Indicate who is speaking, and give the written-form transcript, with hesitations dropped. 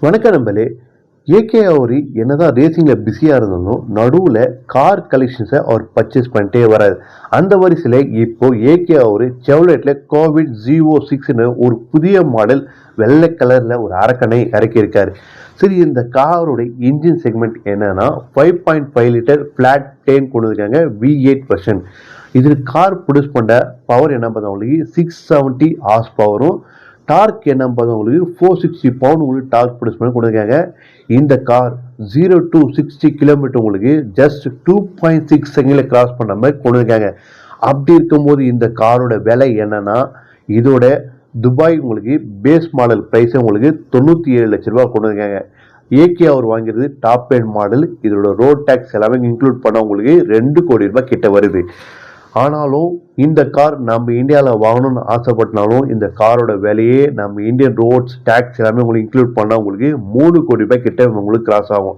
Speaker 1: வணக்கம் நம்பளே. ஏகே அவரு என்னதான் ரேசிங்ல பிஸியா இருந்தாலும் நடுவுல கார் கலெக்ஷன்ஸை அவர் பர்ச்சேஸ் பண்ணிட்டே வராரு. அந்த வரிசையில இப்போ ஏகே அவரு செவ்லெட்ல கோவிட் ஜிஓ 6 ஒரு புதிய மாடல் வெள்ளை கலர்ல ஒரு அரக்கனை இறக்கியிருக்காரு. சரி, இந்த காரோட இன்ஜின் செக்மெண்ட் என்னன்னா 5.5 லிட்டர் பிளாட் டேன் கொண்டு இருக்காங்க V8 வெர்ஷன். இதில் கார் ப்ரொடியூஸ் பண்ண பவர் என்ன பார்த்தா உங்களுக்கு 670 ஹார்ஸ் பவரும், டார்க் என்ன பார்த்தா உங்களுக்கு 460 பவுண்ட் உங்களுக்கு டார்க் ப்ரொடியூஸ் பண்ணி கொடுத்துருக்காங்க. இந்த கார் 0 to 60 கிலோமீட்டர் உங்களுக்கு ஜஸ்ட் 2.6 செகண்ட்ல கிராஸ் பண்ண மாதிரி கொண்டு இருக்காங்க. அப்படி இருக்கும்போது இந்த காரோட விலை என்னன்னா, இதோட துபாய் உங்களுக்கு பேஸ் மாடல் பிரைஸ் உங்களுக்கு 97 லட்சம் ரூபாய் கொண்டு இருக்காங்க. ஏகே அவர் வாங்கிறது டாப் எண்ட் மாடல். இதோட ரோட் டேக்ஸ் எல்லாமே இன்க்ளூட் பண்ண உங்களுக்கு 2 கோடி ரூபாய் கிட்ட வருது. ஆனாலும் இந்த கார் நம்ம இந்தியாவில் வாங்கணும்னு ஆசைப்பட்டனாலும் இந்த காரோட விலையே நம்ம இந்தியன் ரோட்ஸ் டேக்ஸ் எல்லாமே உங்களுக்கு இன்க்ளூட் பண்ணால் உங்களுக்கு 3 கோடி ரூபாய் கிட்ட உங்களுக்கு கிராஸ் ஆகும்.